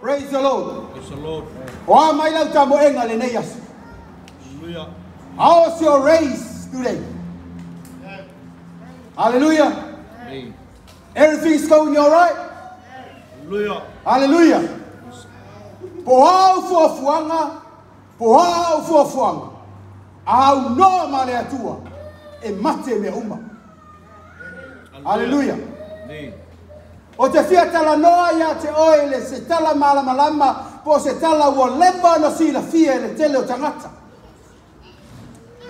Praise the Lord. Praise the Lord. Wa mai lau tamo enga le nei asu. Hallelujah. How's your race today? Hallelujah. Amen. Everything's going all right? Hallelujah. Hallelujah. Pohau fuafuanga. Pohau fuafuanga. Au no male atua. E mate me uma. Hallelujah. Amen. O te fia tala noa ia te oele se tala malama lama po se tala ua lemba no si la fia le tele o tangata.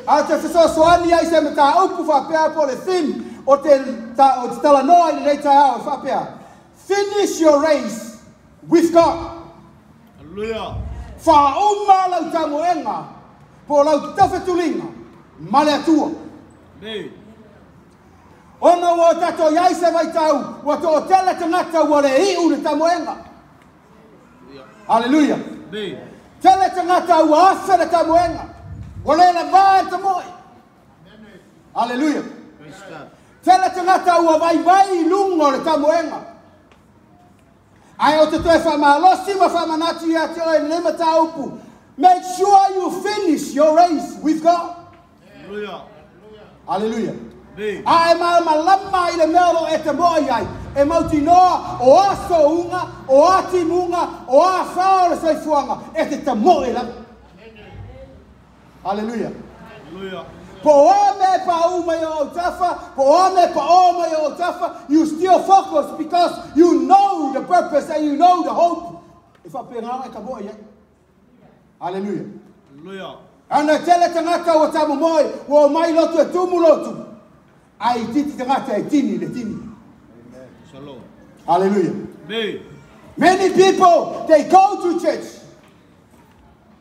A te fisosoani ai se me ta upu whapea po le fin o te tala noa i rei tai au whapea. Finish your race with God. Hallelujah. Whauma lau tamoenga po lau tawhetulinga male atua. Amen. Ono o tato iai se vai tau, o to o tele tangata ua le hiu le tamoenga. Hallelujah. Amen. Tele tangata ua asa le tamoenga. Ua le la vaa tamoe. Hallelujah. Praise God. Tele tangata ua vai lungo le tamoenga. Ai o te toe whamalosi ma whamanati ia te oe nema ta upu. Make sure you finish your race with God. Hallelujah. Hallelujah. Amen. Ai ma lama i le mero e te moa ai. E mauti noa o aso unga, o ati munga, o a whao le saifuanga. E te moe la. Hallelujah. Hallelujah. Po ome pa uma i o tafa, po ome pa oma i o tafa, you still focus because you know the purpose and you know the hope. If I pay ngā ka moa ai. Hallelujah. Hallelujah. Ana tele tangata o tamo moe, o mai lotu e tumu lotu. Ai titi tangata e tini le tini. Shalom. Hallelujah. Amen. Many people, they go to church.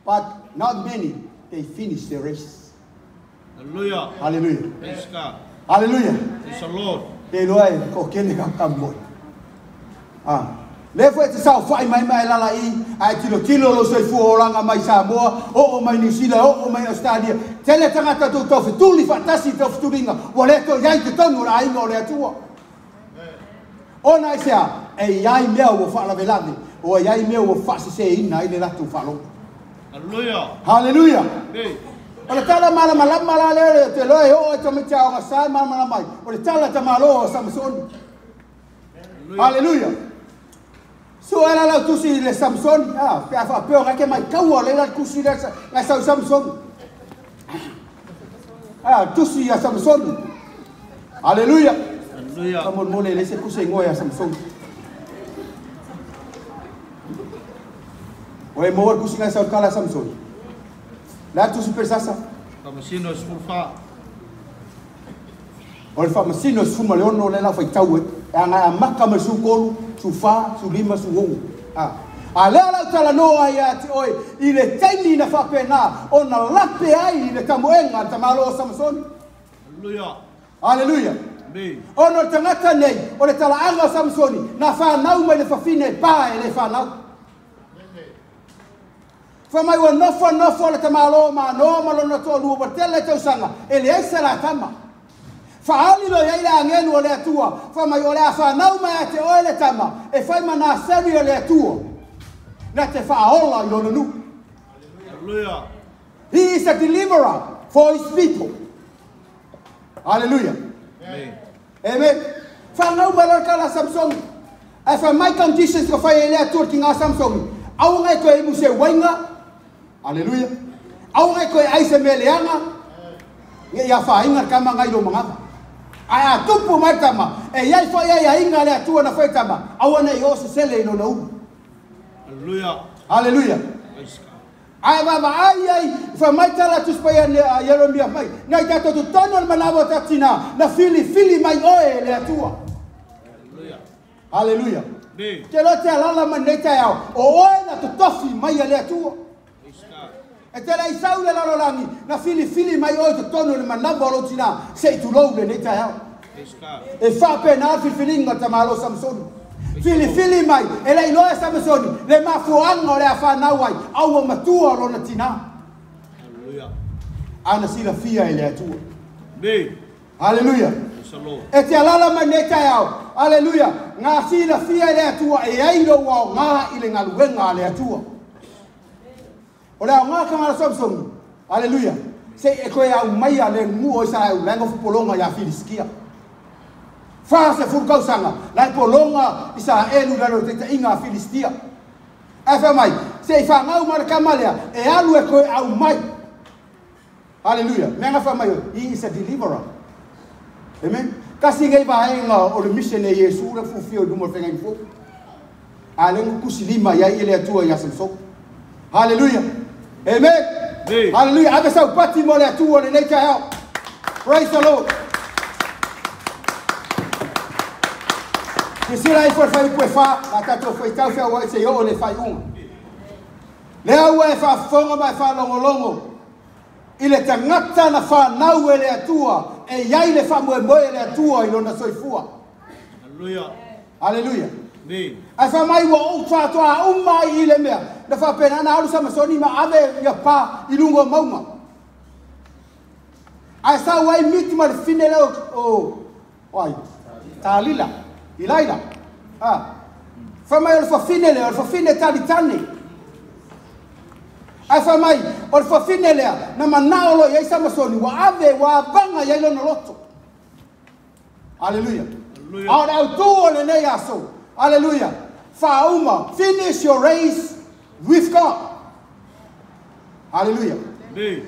But not many, they finish their race. Hallelujah. Hallelujah. Praise God. Hallelujah. Praise the Lord. Te loe ko kene ka moe. Le foi te sao fai mai lala I ai tilo lo soi fu oranga mai Samoa o mai New Zealand o mai Australia tele tangata to tuli fatasi to turinga o le to yai te tonu ra I no le atua ona isia e yai mea o fa la velade o yai mea o fa se ina I le latu falo. Hallelujah. Hallelujah. Amen. O le tala mala le te loe o te mita o sai mala mai o le tala te malo o Samson. Hallelujah. So era la tusi le Samson, pe fa pe o ke mai kaua le la tusi le Samson. Tusi ya Samson. Hallelujah. Hallelujah. Kamon mole le se kusi ngoi ya Samson. Oe mo kusi ngai sa kala Samson. La tusi persasa. Kamasino is full fa. O le fa masino su ma le ono le la fa tau e nga maka ma su kolu. Su fa, su lima, su wongu. A lea lau tala noa ia te oe, I le taimi na whapena, o na lape ai I le tamoenga ta malo o Samson. Hallelujah. Hallelujah. Amen. O no tangata nei, o le tala anga o Samsoni, na whanau mai le whawhine pā e le whanau. Whamai wa nofo le tamalo ma noa malona tō lua wa tele tausanga, e le eisa la tama. Faali lo yai la ngelu o le atua, whamai o le a whanau mai a te oe le tama, e whai mana seri o le atua, na te whaola I lona nu. Hallelujah. He is a deliverer for his people. Hallelujah. Amen. Amen. Whanau mai la kala Samson, e whamai conditions ka whai e le atua ki ngā Samson, au ngai koe imu se wainga, hallelujah, au ngai koe aise me leanga, ia whainga kama ngai lo mangava. Ai a tupu mai tama, e iai whai ai inga le atua na whai tama, awana I o se sele ino na umu. Hallelujah. Hallelujah. Praise God. Ai mama ai fa mai tala tu spaya ne Jeremia mai. Nai tato tu tono manawa tatina na fili mai oe le atua. Hallelujah. Hallelujah. Amen. Te lo te alala maneta yao. O oe na tu tofi mai le atua. Praise God. E te lai sau le lalolangi na fili mai oe tu tono le manawa lo tina se tu lo le neta yao. Praise God. E fa pe na filinga tamalo Samson. Fili mai, e lei loa Samsoni, le mafuanga o le awhanau ai, au o matua o lona tina. Hallelujah. Ana sila fia e le atua. Amen. Hallelujah. Praise Praise the Lord. E te alala mai nei tai au. Aleluia. Ngā sila fia le atua e airo wao ngā i le ngaluenga le atua. O leo ngā kangara Samsung. Aleluia. Se e koe au mai a le ngu o isa au lenga fupolonga ia Filiskia. Fa se furkau sanga. Lai polonga isa elu lalo te inga Filistia. E wha mai. Se i wha ngau marakamalea e alu e koe au mai. Hallelujah. Menga wha mai. He is a deliverer. Amen. Kasi ngai vaenga o le mission e Yesu le fufio du mo fenga info. Ale kusi lima ya ile atua ya Samsung. Hallelujah. Amen. Amen. Hallelujah. Abe sa pati mo le atua le nei kai. Praise the Lord. Que sira foi foi fa, la tato foi tau fa wa se yo le fai un. Le au e fa fonga mai fa longo. Ile tangata na fa nau ele atua e iai le fa moe ele atua i lona soifua. Hallelujah. Hallelujah. Amen. Ai fa mai wa o fa toa umai ile mea. Na fa pena na alu Samasoni ma ave ia pa i lungo mauma. Ai sa wai miti ma fine le o oi. Talila. Ilaila. Ah. Fa mai o fa fine le, o fa fine talitani. Ai fa mai, o fa fine lea, na manaolo ia Samasoni, wa ave, wa banga ia ilo noloto. Hallelujah. Hallelujah. Au au tuo le nei aso. Hallelujah. Fa uma, finish your race with God. Hallelujah. Amen.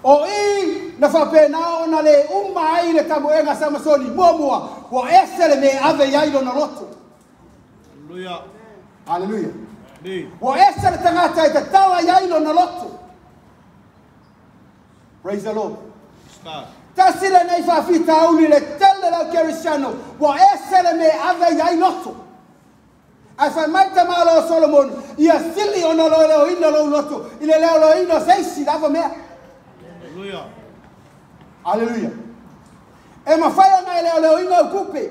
O i na fa pena ona le uma ai le tamoenga Samasoni, mua, wa esele me ave ia ilo noloto. Hallelujah. Hallelujah. Amen. Wa esa le tangata e te tawa iailo na loto. Praise the Lord. God. Tasile nei fa fita auli le tele lau Cristiano. Wa esa le me ave iai loto. Ai fa mai te malo Solomon. Ia sili ona lo leo ina lo loto. Ile leo lo ina seisi lava mea. Hallelujah. Hallelujah. E ma fai nga leo ina ukupe.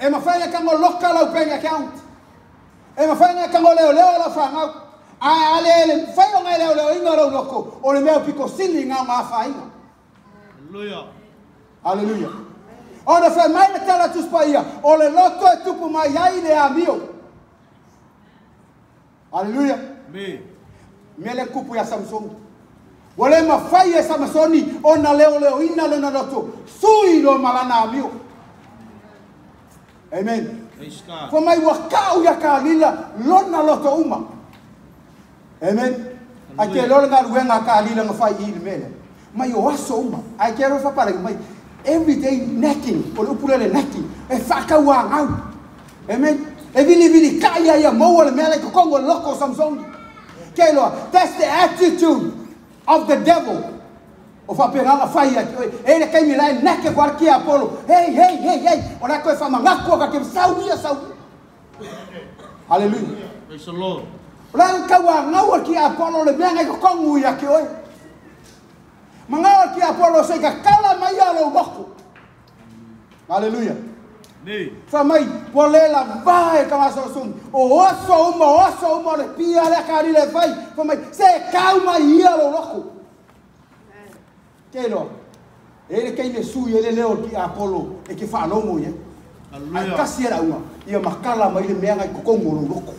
E ma fai ka ngoloka lau bank account. E ma fai nga kango leo la fanga. A ale fai nga leo inga lo loko. O le mea piko sili nga ma fai. Hallelujah. Hallelujah. O le fai mai le tala tuspaia. O le loto e tupu mai ai le amio. Hallelujah. Amen. Mele kupu ya Samsung. Wale ma fai e Samasoni. O na leo ina le na loto. Sui lo malana amio. Amen. Praise God. For mai wakau ya kalila lona loto uma. Amen. Ai ke lona nga luenga kalila nga fai il mele. Mai o aso uma. Ai ke ro fa pala mai everyday necking, o upulele necking. E faka wa ngau. Amen. E vili kaya ya mo le mele ko kongo loko Samsung. Ke lo, that's the attitude of the devil. O fa pena fai e le kai milai neke kwa ki Apollo. Hey. Ora ko fa mangako ka ke sau. Hallelujah. Praise the Lord. Ran ka wa ngau ki Apollo le benga ko kongu ya ki oi. Mangau ki Apollo se ka kala mai alo boko. Hallelujah. Amen. Fa mai polela vai ka maso sum. O oso uma le pia le ka le vai. Fa mai se calma ia lo loko. Kelo. Ele kai le sui ele leo ki Apollo e ki fa longo ye. Ai kasi era uma. Ia makala mai le menga ko kongo lo loko.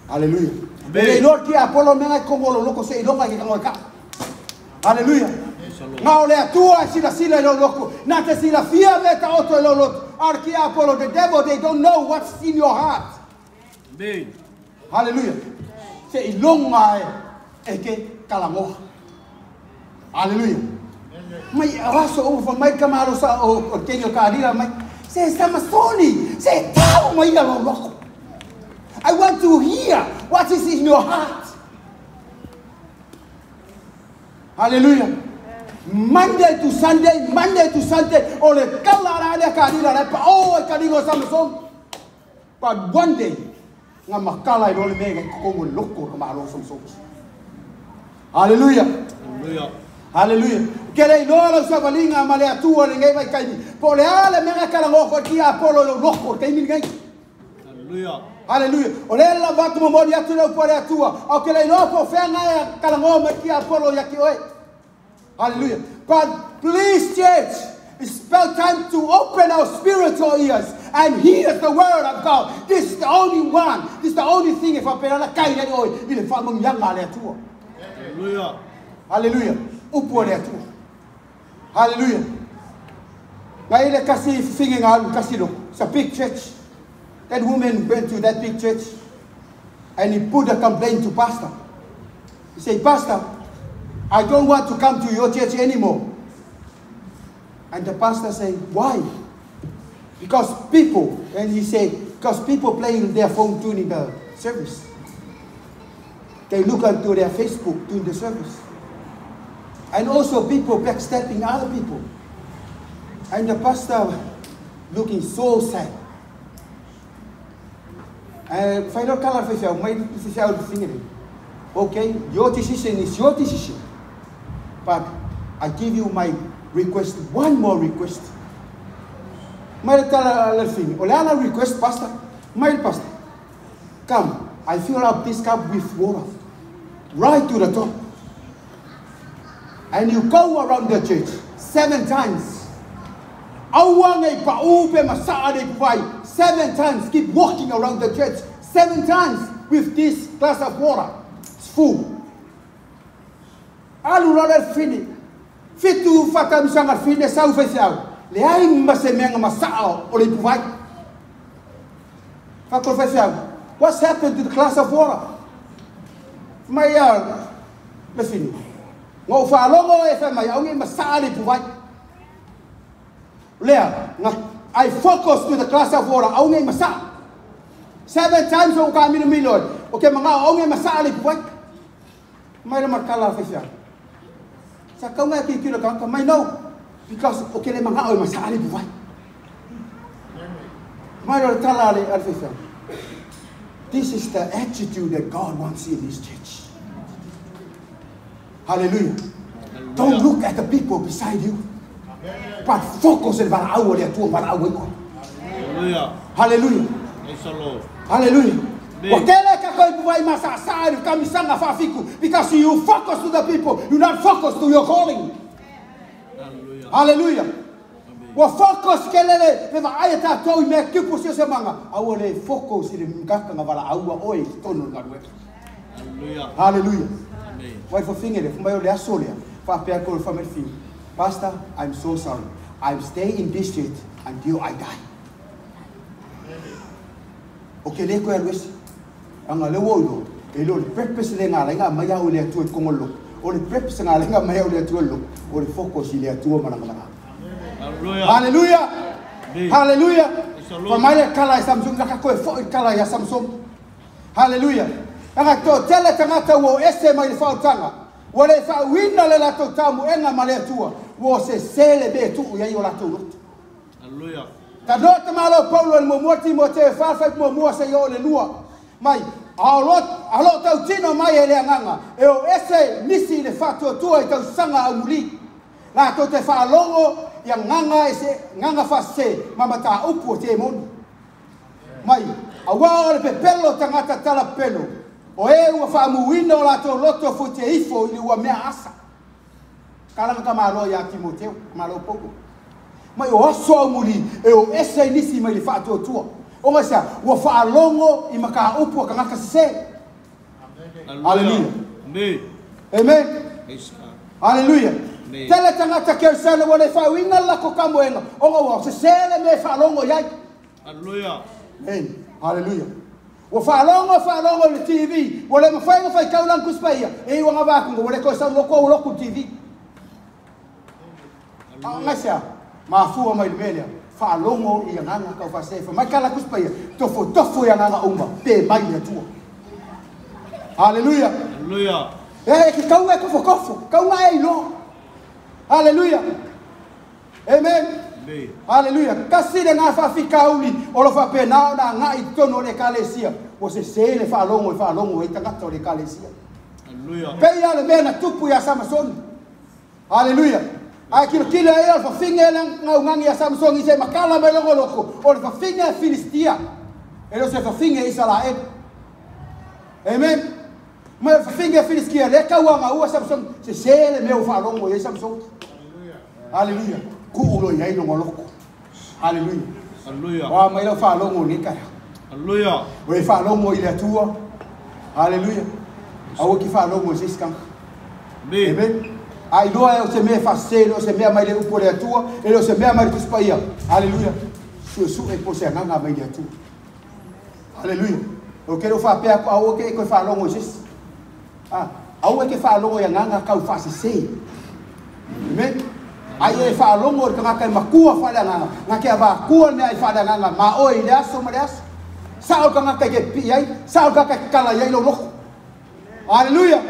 Hallelujah. Ele Lord ki Apollo menga kongo lo loko se longa ki kango ka. Hallelujah. Now le atua sila lo loko. Na te sila fia meta otro lo loko. Ar ki Apollo the devil they don't know what's in your heart. Amen. Hallelujah. Se ilonga e ke kalamoha. Hallelujah. Mai awaso o fa mai kamaro sa o tenho karira mai se Samasoni se tau mai lo loko. I want to hear what is in your heart. Hallelujah. Monday to Sunday ole kalara le karira le pa o karigo Samson. But one day nga makala i ole mega ko mo loko kamaro Samson. Hallelujah. Hallelujah. Hallelujah. Kele lolo sa balinga male atua le ngai vai kai. Po le ale mega kala ngoko ki Apollo lo loko kai min ngai. Hallelujah. Hallelujah. O le la vatu mo modi atu le po le atua. O kele no po fenga kala ngoma ki Apollo ya ki oi. Hallelujah. But please, church, it's about time to open our spiritual ears and hear the word of God. This is the only one. This is the only thing. If I pay a kind of oil, you'll find young Hallelujah. Hallelujah. Hallelujah. Ngayon kasi singing out kasi no. It's a big church. That woman went to that big church and he put a complaint to pastor. He said, Pastor, I don't want to come to your church anymore. And the pastor said, why? Because people, and he said, because people playing their phone during the service. They look into their Facebook during the service. And also people backstabbing other people. And the pastor looking so sad. And final color for you, my decision. Okay, your decision is your decision. But I give you my request, one more request. My thing, Olana request, Pastor, my pastor, come, I fill up this cup with water, right to the top. And you go around the church 7 times. 7 times, keep walking around the church 7 times with this glass of water. It's full. Alurada fini. Fitu fakam sangat fini sau fesiau. Leaing masemeng masao oleh puvai. Fakol fesiau. What's happened to the glass of water? Maya, lefini. Ngau fa longo e fa maya ongi masao oleh puvai. Lea, I focus to the glass of water. Ongi masao. 7 times o kami ni milon. Okay, mga ongi masao oleh puvai. Maya markala fesiau. Sa kau ngai kira kau mai no because okay le manga oi masa ali buai mai ro tala le alfisa. This is the attitude that God wants in His church. Hallelujah. Don't look at the people beside you, but focus on what our dia tu what our Hallelujah. Hallelujah. Praise the Lord. Hallelujah. Because you focus to the people, you not focus to your calling. Hallelujah. Hallelujah. Wa focus kelele le va ayata to me kipu se semanga. Awole focus ile mkaka ngavala aua oi tono ngadwe. Hallelujah. Hallelujah. Amen. Why for fingere for my ole asolia. Fa pe ko for me fin. Pastor, I'm so sorry. I'm staying in this church until I die. Okay, le ko always. Anga le wodo e lo le purpose le ngala nga maya o le tu kongolo o le purpose ngala nga maya o le tu lo o le focus le tu mana mana. Hallelujah. Hallelujah. Hallelujah. For my kala Samsung ka ko fo kala ya Samsung. Hallelujah. Anga to tele tangata wo ese mai fa tanga wo le fa winna le la to tamu enga male tu wo se sele be tu ya yo la tu. Hallelujah. Kadot malo Paulo mo moti mo te fa mo se yo le lua. Mai alot tau tino mai ele nganga e o ese nisi le fato tua e tau sanga amuli la to te fa longo ya nganga ese nganga fa se mamata upu te mon mai awa le pepelo tangata tala pelo o e wa fa muino la to loto fu te ifo ili wa mea asa kala ka malo ya Timoteo malo poco mai o aso amuli e o ese nisi mai le fato tua o sa wa fa longo I maka upu ka ngaka se. Hallelujah. Amen. Amen. Hallelujah. Tele tangata ke sele wa le fa winga la ko kamoenga o wa se sele me fa longo yai. Hallelujah. Amen. Hallelujah. Wa fa longo le TV wa le fa fa ka ulang kuspaia e wa ngaba ko wa le ko sa lo ko TV. Ngasa ma fu mai melia fa longo I nganga ka fa se fa makala kuspaia tofo ya nganga umba pe mai ya tu. Hallelujah. Hallelujah. Ki kau e kofo kau ngai lo. Hallelujah. Amen. Amen. Hallelujah. Kasi de nga fa fikauli o lo fa pe na ngai tono le kalesia o se le fa longo e tangata le kalesia. Hallelujah. Pe ya le mena tupu ya Samson. Hallelujah. Akilo kila ela fa finga lang ngangi ya Samson ise makala me loko o fa finga Filistia. Elo se fa finga Israel. Amen. Ma finge finiskia le ka wa ua Samson se sele me o fa longo ye Samson. Hallelujah. Ku ulo ya ino ngoloko. Hallelujah. Hallelujah. Wa mai lo fa longo ni ka. Hallelujah. We fa longo ile tua. Hallelujah. Awo ki fa longo siskan. Amen. Ai doa o se me fa selo se me mai le upo le tua e lo se me mai tu spaia. Hallelujah. Su e po se nganga mai le tua. Hallelujah. O quero fa pe a o que ko fa longo sis. Ah, au que fa longo ya nganga ka fa se. Amen. Ai e fa longo ka ka makua fa la nganga. Ngake ba ku ne ai fa la nganga ma o ile aso ma das. Sao ka ngaka ke pi ai, sao ka ka kala ai lo lo. Hallelujah.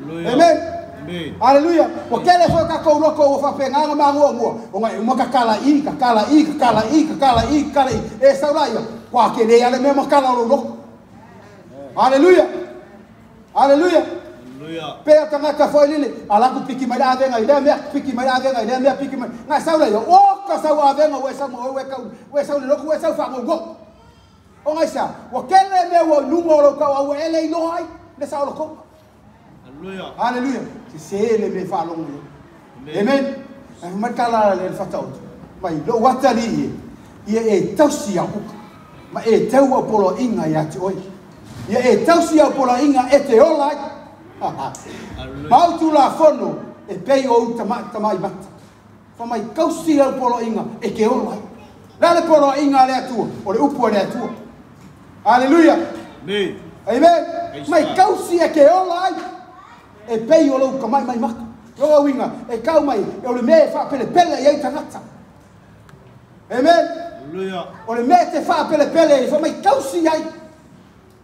Amen. Amen. Hallelujah. O que ele foi ka ko lo ko fa pe nganga ma ngo. O ngai mo ka kala i, ka kala i, ka kala i, ka kala i, kala i. E sa la ia. Kwa ke le ale me mo kala lo lo. Hallelujah. Hallelujah. Hallelujah. Pea tangata foi lili, ala ku piki mai avenga, ile me piki mai avenga, ile me piki mai. Nga saula yo, o ka sau avenga we sa mo we sa le loku we sa fa ngo. O nga sa, wa kele me wo lungo lo ka wa ele no ai, le sa lo ko. Hallelujah. Hallelujah. Si sele me fa longo. Amen. Ma kala le fatau. Mai lo watali ye e tausi aku. Ma e tau polo inga ya ti oi. Ye e tausi polo inga e te ola. Mau tu la fono e pei o tamai bata. Fa mai kausi al polo inga e ke ola. La le polo inga le atu o le upu le atu. Hallelujah. Amen. Amen. Mai kausi e ke ola. E pei o lo kamai mai maka. Lo winga e kau mai e o le me fa pele pele ye tangata. Amen. Hallelujah. O le me te fa pele pele fa mai kausi ai.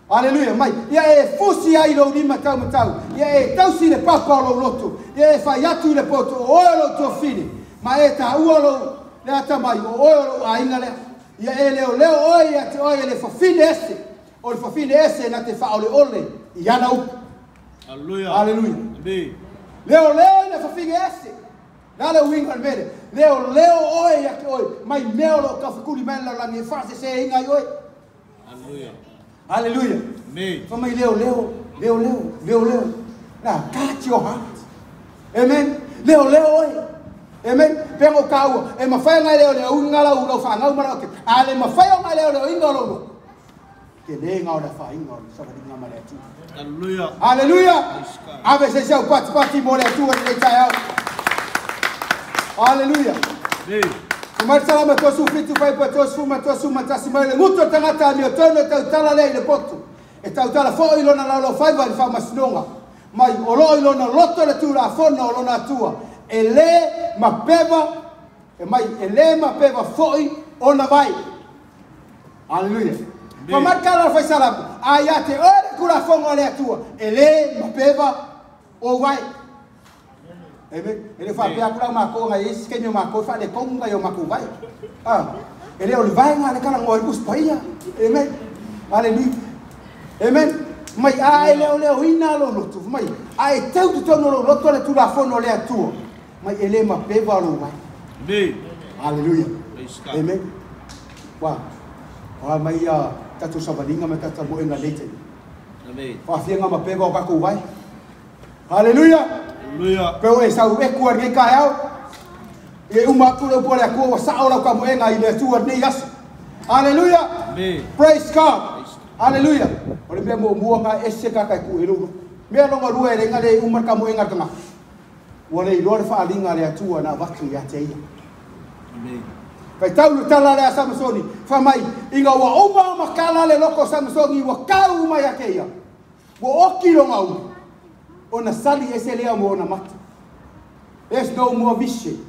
Hallelujah. Mai ia e fusi ai lo ni matau matau. Ia e tausi le papa lo loto. Ia e fa yatu le poto o lo to fini. Ma e ta uolo le ata mai o lo ainga le. Ia e leo oi ate oi le fa fine ese. O le fa fine ese na te fa ole ole. Ia na u. Hallelujah. Hallelujah. Amen. Leo le fa fine ese. Na le winga mele. Leo oi ate oi. Mai meo lo ka fukuli mela la ni fa se inga oi. Hallelujah. Hallelujah. Amen. For my Leo. Now, catch your heart. Amen. Leo. Amen. Pengo kau. E mafai ngai leo ungala ulo fa ngau mara ke. Ale mafai ngai leo ingalo. Ke le ngau da fa ingalo sa ka dinga mara tu. Hallelujah. Hallelujah. Ave se seu pati mo le tu le tai au. Hallelujah. Amen. Mas salama to su fitu pai pa to su mata simale muto tangata mi tono tau tala le poto e tau tala fo ilo na lo fai va fa masnonga mai olo ilo na loto le tu la fono olo na tua ele mapeva e mai ele mapeva foi ona vai. Hallelujah. Ma marca la fai salama ayate ore kula fongo le tua ele mapeva o vai. Amen. Ele fa pia kula mako nga is kenyo mako fa le konga yo mako vai. Ah. Ele o vai nga le kala ngoi bus paia. Amen. Hallelujah. Amen. Mai ai le ina lo lotu. Mai ai teu tu tono lo lotu le tu la fono le atu. Mai ele ma peva lo vai. Amen. Hallelujah. Amen. Wa. Wa mai tatu sabalinga ma tatu mo enga lete. Amen. Fa fianga ma peva o kako vai. Hallelujah. Hallelujah. Pero e sau e kuar ngai kai au. E uma ku le pole ku sa ola ka mo enga ile tu ni gas. Hallelujah. Amen. Praise God. Hallelujah. Ole be mo nga ese ka kai ku elu. Me no ngaru e renga le uma ka mo enga tanga. Ole i lor fa alinga le tu na vatu ya te. Amen. Pai tau lu tala le Samsoni. Fa mai inga wa uma makala le loko Samsoni wa kau mai akeia. Wo okilo ngau. Ona sali ese lea mo ona mata. There's no more vision.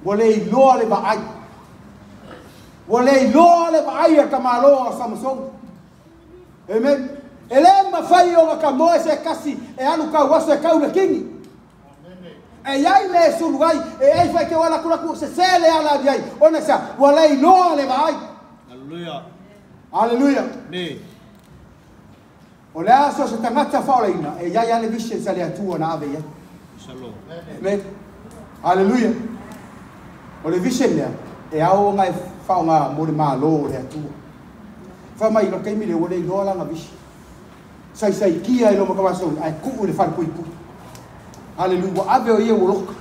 Wale loa le ba ai. Wale loa le ba ai ka malo Samson. Amen. Ele ma fai o ka mo ese kasi e anu ka waso e ka una kingi. E ai le suluai e ai fai ke wala kula ku se sele ala di ai. Ona sa wale loa le ba ai. Hallelujah. Hallelujah. Amen. O le aso se tangata faoleina e ia ia le vision sa le atua na ave ia. Shalom. Amen. Hallelujah. O le vision lea e au ngai faonga mo le malo le atua. Fa mai lo kaimi le o le loa langa vision. sai kia ilo makamaso ai ku le far puipu haleluya ave o ye wolok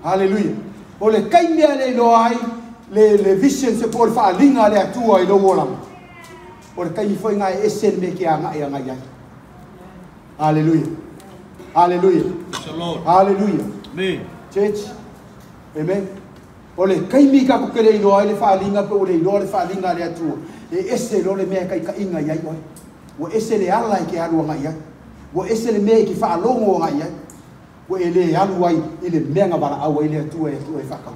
haleluya o le kaimia le lo ai le vision se por fa linga le atua ilo wolam o le kaimi foi ngai esen me ki anga ia ngai haleluya haleluya haleluya amen church amen o le kaimi ka ko kele ilo ai le fa linga ko le ilo le fa linga le atua e ese lo le me kai ka inga ia oi wo ese le ala ki alu ngai ia wo ese le me ki fa longo ngai ia wo ele alu ai ile menga bala au ile atua e fa ka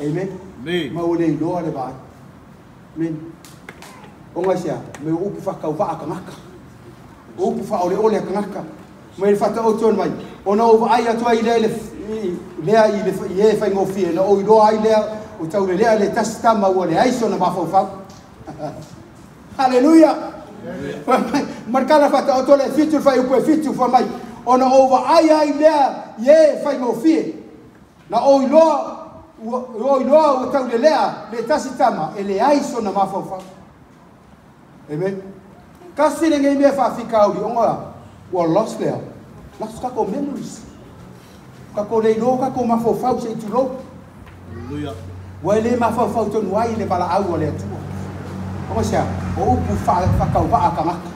amen amen ma o le ilo le ba amen o ngai sia me o ku fa ka va ka ngaka o ku fa ole ka ngaka me fa ta o ton mai o no va ai atua ile le ai le ye fa ngofie no o ilo ai le o tau le tasta ma o le ai so na ba fa haleluya marcala fata o tole fitu fai upo fitu fa mai ona over ai lea ye fai mo fie na o ilo o tau le tasitama ele ai so na mafofa amen kasi le ngai me fa fika o onga o lost there lost ka ko memories ka ko le do ka ko mafofa se tu lo haleluya wa le mafofa to wai le bala au le tu o sia o upu fa ka va ka maka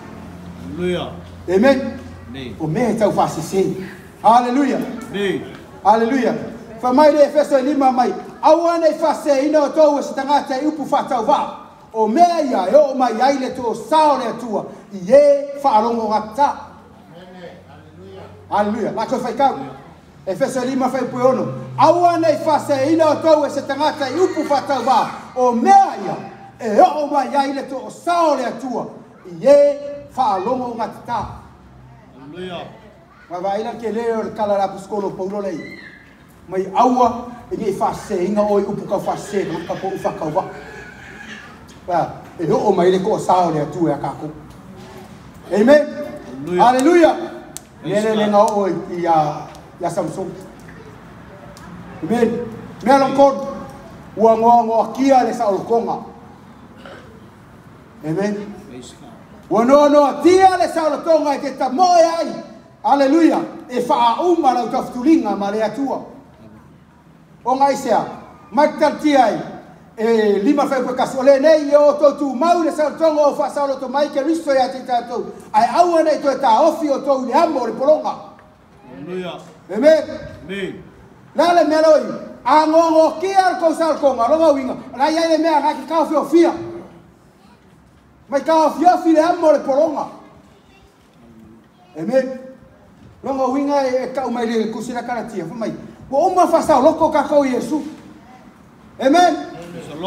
haleluya amen nee o me tau fa se haleluya nee haleluya fa mai le festa lima mai awana e fa se ina to o stangata e upu fa tau va o me ia o mai ai le to sao le tua ye fa alongo ngata haleluya la ko fa ka e festa lima fa puono awana e fa se ina to o stangata e upu fa tau va o me ia e o mai ai le to sao le tua ye fa alongo ngata haleluya ma vai la ke le o kala la puskolo paulo lei mai aua e ni fa se inga o upu ka fa se ka po fa ka wa wa e o mai le ko sao le tu ya ka ko amen haleluya le nga o ya Samsung amen me alon ko wa ngo kia le sa o konga amen wa no tia le sa o konga ke ta mo ai haleluya e fa uma la taftulinga mare atua o ngai sea matartiai e lima fa pe kasole nei o to tu maule sa tongo fa sa lo to mai ke risto ya tita to ai au nei to ta ofi o to le amore polonga haleluya amen amen la le meloi a ngongo ki ar ko sal ko ngalo winga la ya le mea ka ka fi ofia mai ka fi le amore polonga amen longo winga e ka mai le kusina kana tia fa mai o uma fa sa loko ka ko Yesu amen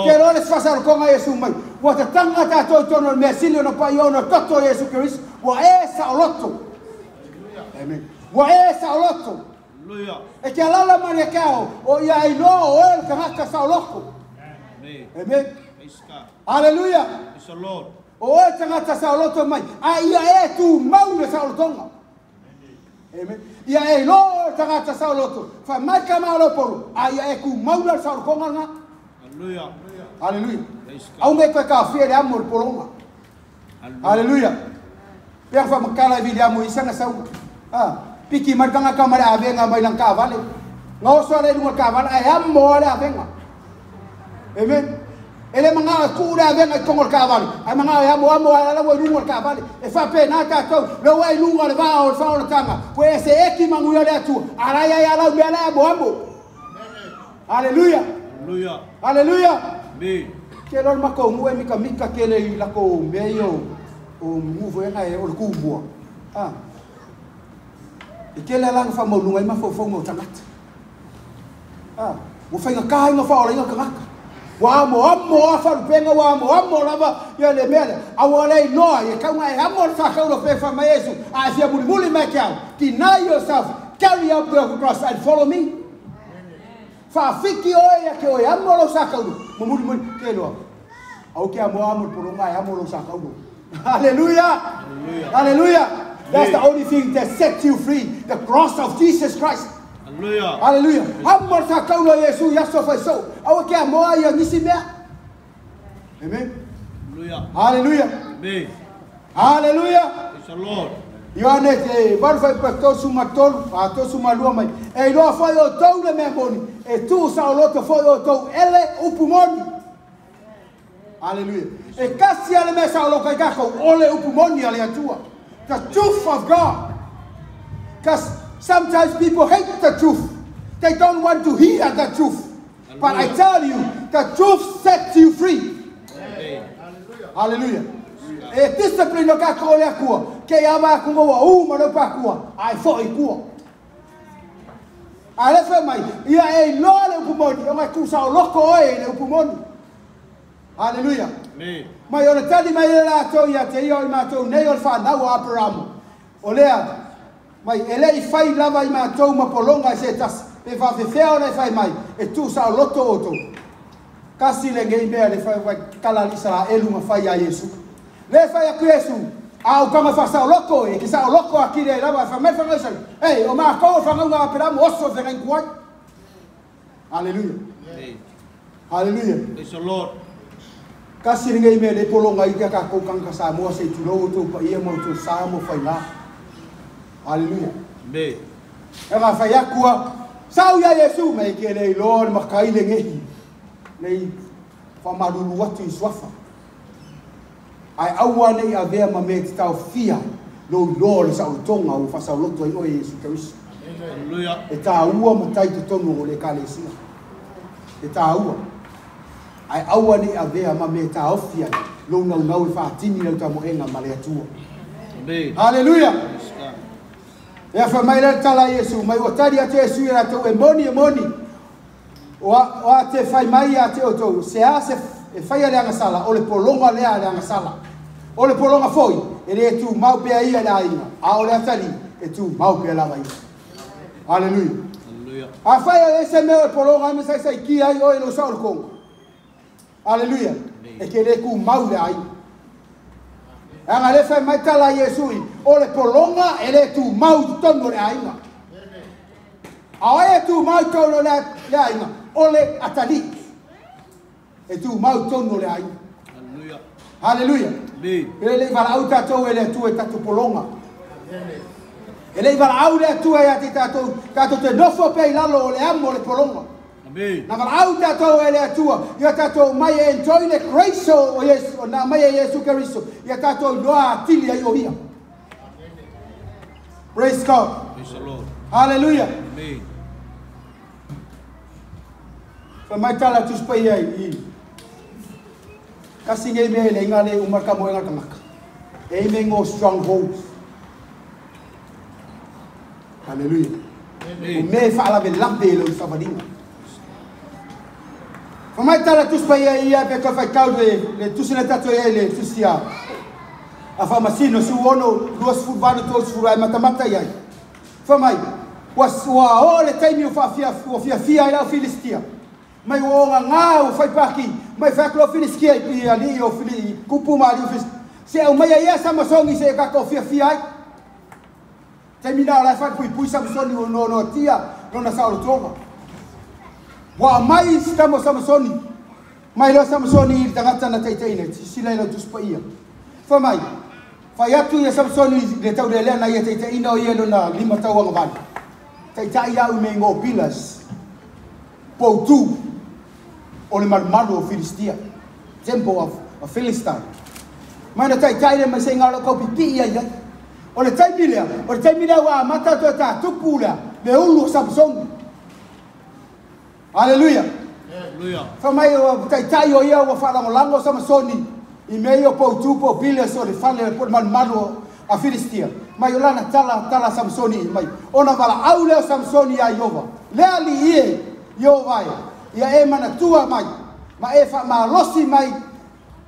que no les fasa con Yesu mai o ta tanga ta to no mesilio no pa yo no toto Yesu Cristo o esa o lotto amen o esa o lotto haleluya e que ala maria cao o ya no o el ka sa loko amen haleluya is the lord o el tanga sa lotto mai ai e tu mau ne sa lotto amen ia e lo tangata sa loto fa marca malo polo ai e ku maula sa konga nga haleluya haleluya au me ka fie de amor polonga haleluya per fa makala video mo isanga sa piki marca nga kamera avenga mai lang ka vale ngao so le lunga ka vale ai ammo le avenga amen ele manga ku da avenga kongol ka vale ai manga amo ala wo lunga ka vale e fa pe na ta to lo wai lunga le va o fa o tanga ko ese eki mangu ya tu ara ya la me la bo haleluya haleluya haleluya amen ke lo ma ko mu mi ka mika ke le la ko meio o mu vo nga e o ku bua e ke la lang fa mo lunga ma fo mo tangat mo fa nga ka nga fa o nga ka wa mo fa penga wa mo lava ya le mele awale no e ka nga e amor fa ka lo pe fa ma Yesu a sia muli ma ka deny yourself carry up the cross and follow me fa fiki o ya ke o amor sa ka lo mo muli ke lo au ke amor por nga amor sa ka lo hallelujah hallelujah that's the only thing that sets you free the cross of Jesus Christ. haleluya haleluya amor sa kaulo Yesu ya so fa so au ke moa ya nisi mea amen haleluya haleluya amen Hallelujah. Praise the Lord. Ioane te barfai pa tosu matolu, a tosu malua mai. E loa fai o tau le mea moni. E tu sa o loto fai o tau ele upu moni. Hallelujah. E kasi ale mea sa o loka i kako ole upu moni ale atua. The truth of God. Because sometimes people hate the truth. They don't want to hear the truth. But I tell you, the truth sets you free. Hallelujah. E discipline o kako ole akua. Ke ama kungoa mano pakua. Ai fo i kua. Ale fe mai, ia e loa le upu moni. O mai kusa o loko oe le upu moni. Hallelujah. Mai ona tali mai le lato ia te ia o matou nei o whanau a Aparamu. O lea, mai ele I whai lava I matou mapolonga se tas. Pe whawhewhea o nei whai mai. E tu sa o loto oto. Kasi le ngei mea le whai kalalisa la elu ma whai a Yesu. Le whai a ku Yesu. Au kama whasa o loko e. Ki sa o loko a kire lava. Wha mai whangaisa. Ei, o maa kou whangaunga a Aparamu oso whengai kuai. Hallelujah. Hallelujah. Praise the Lord. Kasi ringa I mea le polonga I ka koukanga sa mua se tulo to pa ia mo to sa mo whainga. Hallelujah. Amen. E ngā whai akua, sau ia Yesu, mei ke nei Lord makai le ngehi. Nei whamaruru watu I swafa. Ai aua nei a vea ma me te tau fia, lo Lord sa o tonga o whasa o loto I oe Yesu Keriso. Hallelujah. E tā ua ma tai te tonga o le kālesia. E tā ua. Ai aua ni a vea ma me ta ofia lo nau I whaatini lau ta moenga ma le atua. Amen. Hallelujah. E a wha mai le tala Yesu, mai o tari a te Yesu I rato e moni. O a te whai mai a te otou, se a se e whai a leanga sala, o le polonga lea leanga sala. O le polonga foi, e le tu mau pea ia le ainga. A o le atari, e tu mau pea lava ia. Hallelujah. Hallelujah. A whai a ese meo e polonga me sai ki ai o e lo sa o le konga. Hallelujah. E ke le ku mau le ai. Anga le whai mai tala Yesu I. O le polonga e le tu mau tono le ainga. A e tu mau tono le ainga. O le atali. E tu mau tono le ainga. Hallelujah. Hallelujah. Amen. E le wala au tatou e le tu e tatu polonga. E le wala au le tu e ati tatou te nofo pe I lalo o le amo le polonga. Amen. Na au tatou ele atua, ia tatou mai e enjoy le grace o Yesu, na mai e Yesu Keriso, ia tatou loa atili ai o ia. Praise God. Praise the Lord. Hallelujah. Amen. Fa mai tala tu spai ai I. Kasi ngai me le ngale umaka mo ngaka ngaka. E me ngo strongholds. Hallelujah. O me fa ala be lambe lo sa vadinga. Famai tala tus pa ia pe ka fai kau le tusina tato ia le tusia. A famasino su ono duas fuvano tos furai matamata ia. Famai was wa ole taimi fa fia ila Filistia. Mai o nga o fai paki, mai fa klo Filistia I ali o fili kupu mari fis. Se o mai ia sama songi se ka ko fia ai. Taimi na la fa pui sama songi no tia, no na sa o tonga. Wa mai stamo Samsoni. Mai lo Samsoni I tangata na taitaina sila ila tuspa ia. Fa mai. Fa yatu ia Samsoni le tau le na ia taitaina o ia na 5 tau anga van. Taitai ia me ngo pilas. Po tu. O le marmalo o Filistia. Temple of Philistine. Mai na taitai le mai ngalo ko pipi ia ia. O le taimila wa mata to ta tupula. Le ulu Samsoni. Hallelujah. Hallelujah. Fa mai o taitai o ia o whalangolango Samsoni I mei o pou po pile so le fale po malo a Filistia. Mai o lana tala Samsoni mai. Ona wala au leo Samsoni a Iova. Lea li ie Iova ia e mana tua mai. Ma e fa malosi mai.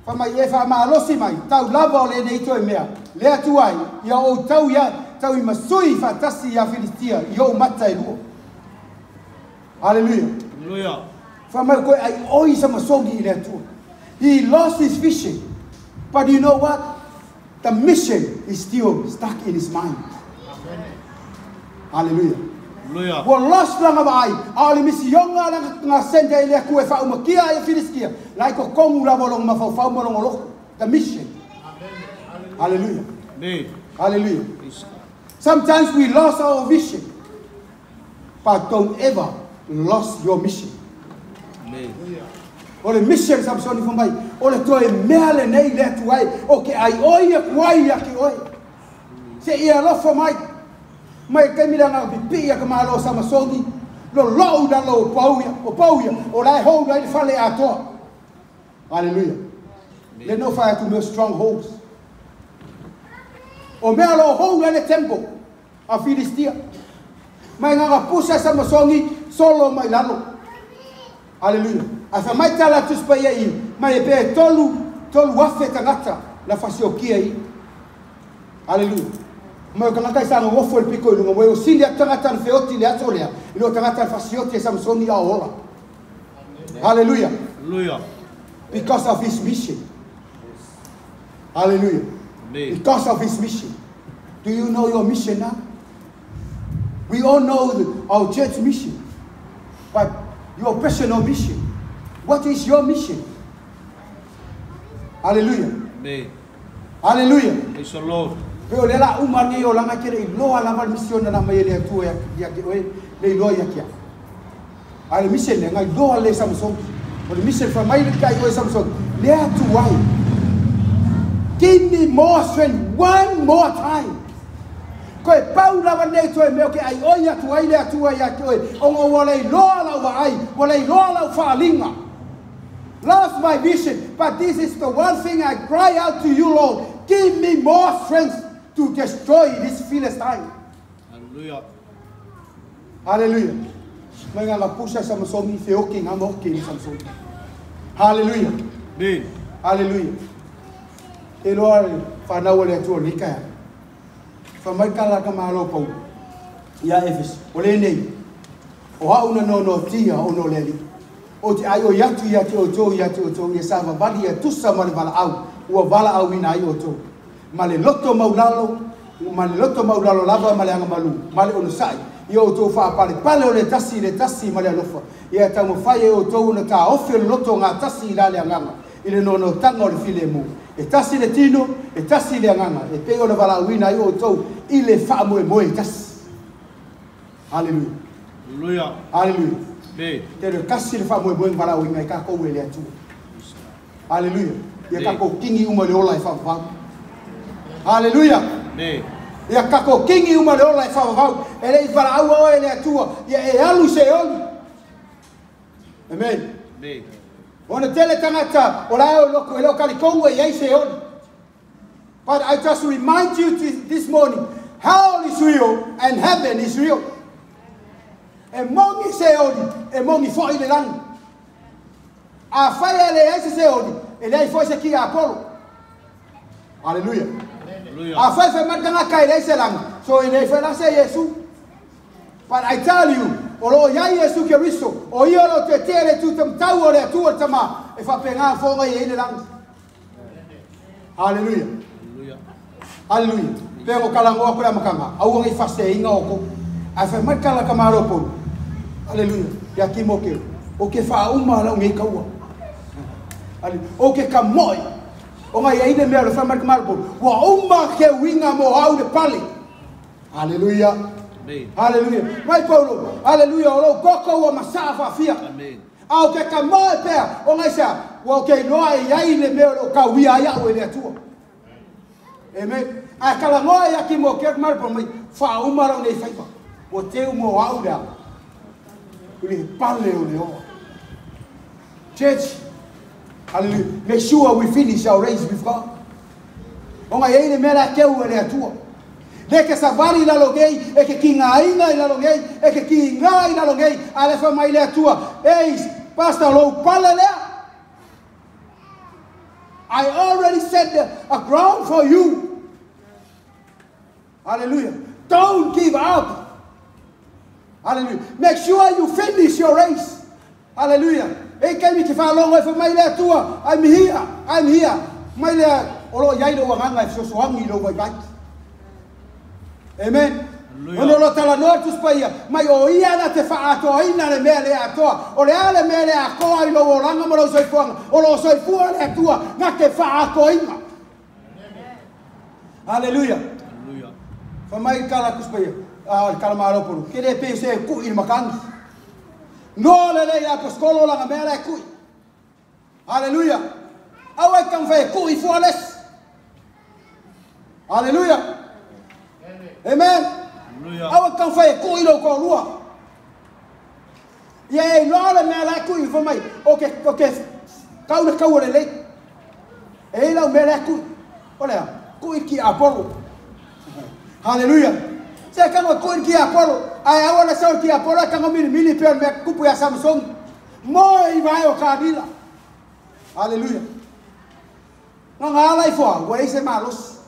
Fa mai e fa malosi mai. Tau lava o le nei to e mea. Lea tuai ia o tau I masui fatasi ia Filistia. Ia o mata e luo. Hallelujah. Hallelujah. From my God, I always am a song in that too. He lost his vision. But you know what? The mission is still stuck in his mind. Hallelujah. Hallelujah. Well, lost lang abay. Ali misiyonga lang nga senda ile ku fa umakia ya Filistia. Like ko kong la bolong mafau mo long olok. The mission. Hallelujah. Amen. Hallelujah. Praise God. Sometimes we lost our vision, but don't ever lose your mission. Amen. Ole mission Samson for mai. Ole toi mele nei le tuai. Okay, ai oia kwai ya ki oi. Se ia lo for mai. Mai ke mi danga pipi ya kama lo sama sogi. Lo lo da lo pauia. O pauia. O lai ho lai fale ato. Hallelujah. Let no fire to no strongholds. O mea lo ho lai temple a Filistia. Mai nga pusa sama songi solo mai lalo. Hallelujah. Asa mai tala tuspa ia mai pe tolu wafe tangata la fasiokia i. Hallelujah. Mai kanga sa ngo fo el pico lungo mo sili tangata le feoti le atolea. Ilo tangata fasioti Samsoni a ola. Hallelujah. Hallelujah. Because of his mission. Hallelujah. Amen. Because of his mission. Do you know your mission now? We all know our church mission. But your personal mission. What is your mission? Hallelujah. Amen. Hallelujah. Praise the Lord. Pero lela umani o langa kere loa la mission na maile tu ya le loa ya kia. Ale mission ne ngai loa le Samsung. O le mission for my kai o Samsung. Le tu wai. Give me more strength one more time. Koe pau lava nei toi meo ke ai oia tu ai le atua ia koe ongo walei loa lau wa ai walei loa lau whaalinga. Lost my vision, but this is the one thing I cry out to you, Lord. Give me more strength to destroy this Philistine. Hallelujah. Hallelujah. Mga la pusa sa masomi feoki nga mo ki Samson. Hallelujah. Amen. Hallelujah. E loa whanau le atua ni kaya. Whamaikala ka mahalo pau. Ia Efes. O le nei. O hauna no tia o no leli. O te ai o yatu o tō ia sa mawali ia tusa ma le wala au. Ua wala au ina ai o tō. Ma le loto maulalo lava ma le anga malu. Ma le ono sai. Ia o tō wha pale o le tasi ma le alofa. Ia tamo whai o tō una ka ofi o loto ngā tasi la le anganga. Ile no tanga o le file mo. E tasi le tino, e tasi le anganga. E peo le wala au ina ai o tō. Ile wha moe e tasi. Hallelujah. Hallelujah. Hallelujah. Amen. Te re kasi le wha moe wala au ina i ka kou e le atu. Hallelujah. Ia ka kou kingi uma le ola e wha wha. Hallelujah. Amen. Ia ka kou kingi uma le ola e wha wha. E le i wala au o e le atua. Ia e alu se oli. Amen. Amen. Ona tele tangata o la o loko e lo kalikongo e se oli. But I just remind you this morning, hell is real and heaven is real. E mongi se oli, e mongi fo i le langi. A whaia le eise se oli, e lei fo se ki a Apollo. Hallelujah. Hallelujah. A whai matanga kai le se langi, so e lei fo la se Yesu. But I tell you, o lo ia Yesu ke riso, o ia lo te tere tu tam tau o le atua tama, e wha penga fo ngai e le langi. Hallelujah. Hallelujah. Hallelujah. Pero kalangoa ko la makanga. Au ngai fase inga oko. A fa mai kala kamaro po. Hallelujah. Ya ki moke. O ke fa uma la ngai kaua. O ke kamoi. O ngai ai de me lo fa mai kamaro po. Wa uma ke winga mo au de pali. Hallelujah. Amen. Hallelujah. Mai Paulo. Hallelujah. O lo koko o masafa fia. Amen. Au ke kamoi pe. O ngai sa. Wa ke noa ai le me lo ka wi aya o le atua. Amen. A kalangoa ia ki mo ke mar po mai fa umaro nei faipa. O te mo auda. Uli pale o leo. Church. Hallelujah. Make sure we finish our race with God. Onga ele mera ke o le atua. Le ke savari la logei e ke kinga ina la logei e ke kinga ina logei ale fa mai le atua. Ei, pastor lo pale le. I already set a ground for you. Hallelujah. Don't give up. Hallelujah. Make sure you finish your race. Hallelujah. Hey, can you fa longo fa mai le tua? I'm here. I'm here. Mai le olo yai lo wanga so so hangi lo vai. Amen. Ono lo tala no tu spaia. Mai o ia na te fa ato ina le mele ato. O le ale mele a ko ai lo langa mo lo soi fuanga. O lo soi fuanga le tua. Na te fa ato ina. Hallelujah. Hallelujah. Famai kala kuspaya. Kala malo puru. Kede pe se ku il makan. No le ya apostolo la mera ku. Hallelujah. Awai kan fa ku I fuales. Hallelujah. Amen. Hallelujah. Awai kan fa ku ilo ko lua. Ye no le mera ku I famai. Okay. Kau le kau le le. E la mera ku. Olha, ku ki Apollo. Hallelujah. Saya kan ku ki Apollo. Ai awala sa ki Apollo kan mili per me kupu ya Samsung. Moi vai o kabila. Hallelujah. Ngala ifo, wa ise malos.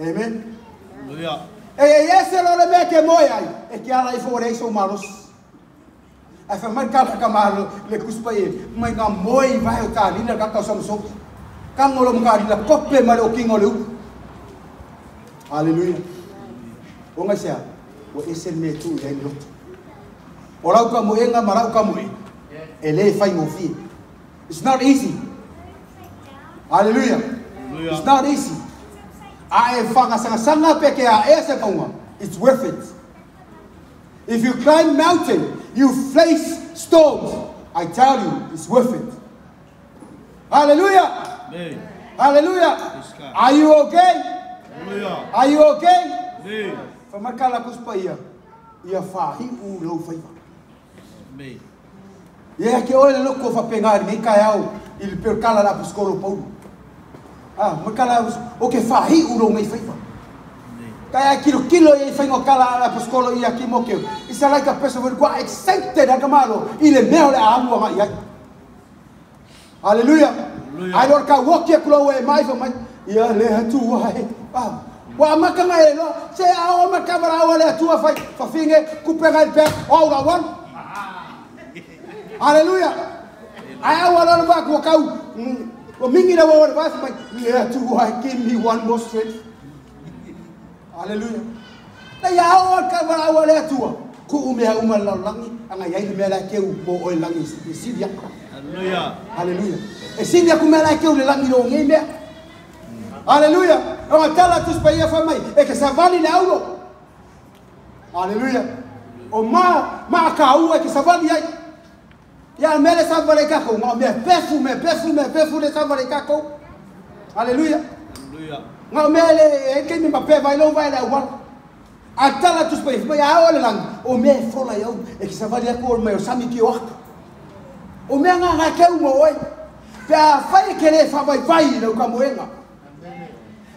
Amen. Hallelujah. Ese lo le me que moi ai. E que ala ifo wa ise malos. Ai fa man kala kamalo le kuspaye. Mai nga moi vai o kabila ka Samsung. Kan ngolo kabila kope malo kingolo. Hallelujah. Onga sia, o ese me tu ya lot. Ora ka moenga mara ka moe. Ele fai mo fi. It's not easy. Hallelujah. It's not easy. I fanga sanga peke a ese konga. It's worth it. If you climb mountain, you face storms. I tell you, it's worth it. Hallelujah. Amen. Hallelujah. Are you okay? Hallelujah. Are you okay? Amen. Famakala kuspaya. Ia fahi u lo faiva. Amen. Ia ke ole loko fa pengari ni kaiau il per kala la puskolo pau. Makala o ke fahi u lo ngai faiva. Kaya kilo ia faingo kala la puskolo ia ki mokeu. Isa like a person with quite excited agamalo ile meo le amu ma ia. Hallelujah. Ai lor ka walk ya kulo we mai fa mai. Ia le hatu wai. Wa makanga elo se awa makabara wale atua fai fa finge kupega il pe all I want. Hallelujah. Ai awa lo ba ko kau o mingi na wa ba fa ia tu wai give me one more straight. Hallelujah. Na ya awa kabara wale atua ku umea la langi anga yai me la ke mo o langi sidia. Hallelujah. Hallelujah. E sidia ku me la ke o langi no ngeme. Hallelujah. On tala tous paye famille et que ça va les aulo. Hallelujah. O ma kaou et que ça va les ya mele ça va les kako mais perfume de ça va les kako. Hallelujah. Hallelujah. Nga mele e que ni mapé vai lo vai la wal. A tala tous paye mais ya ole lang o me fola yo et que ça va les ko me sami ki wa. O me nga ke mo oi. Pa fai que le fa vai lo ka moenga.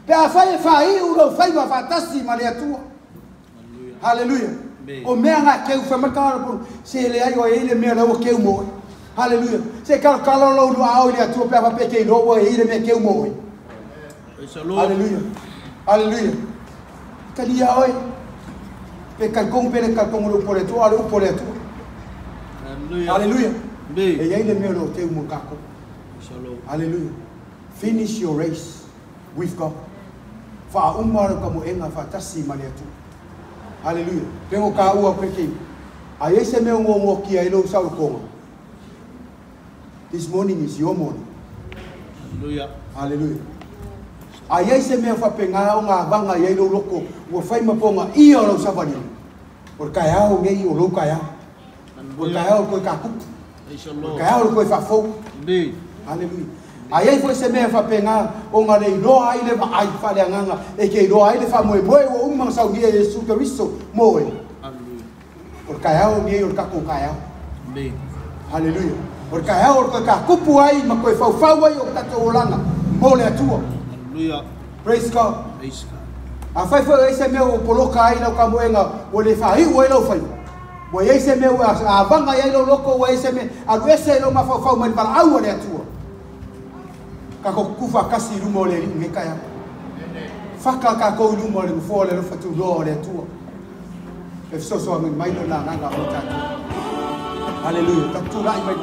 Pea fai ulo fai ma fatasi male atua. Hallelujah. O mea nga keu fa makara por se le ai o ele mea lo keu mo. Hallelujah. Se kala lo lo au le atua pea pa peke no o ele me keu mo. Hallelujah. Hallelujah. Kalia oi. Pe kalkong lo por atua lo por atua. Hallelujah. Hallelujah. E ele mea lo keu mo kako. Hallelujah. Finish your race with God. Fa umaro ka mo enga fa tasi maleatu. Hallelujah. Pengo ka ua peke. Ai ese me ngo ki ai lo sa ko. This morning is your morning. Hallelujah. Hallelujah. Ai ese me fa penga o nga banga ai lo loko. Wo fai maponga I o lo sa bani. Por ka ya o ngei o lo ka ya. Por ka ya o ko ka ku. Ka ya o ko fa fo. Amen. Hallelujah. Ai foi se me fa penga o nga nei no ai le ai fa le nganga e ke no ai le fa moe o umang sa ngia Yesu Kristo moe. Hallelujah. Por kaya o ngia o ka ko kaya. Amen. Hallelujah. Por kaya o ka kupu ai ma ko fa ai o ta to langa mo le atua. Hallelujah. Praise God. Praise God. A fai foi ese me o poloka ai la ka moenga o le fa hi o lo fai. Mo ese me o a vanga ai lo loko o ese me a ese lo ma fa ma para au le atua. Kako kufa kasi rumo le ngeka ya. Faka kako rumo le fo le fatu lo le tua. E so so mai no na nga o ta. Hallelujah. Tatu lai mai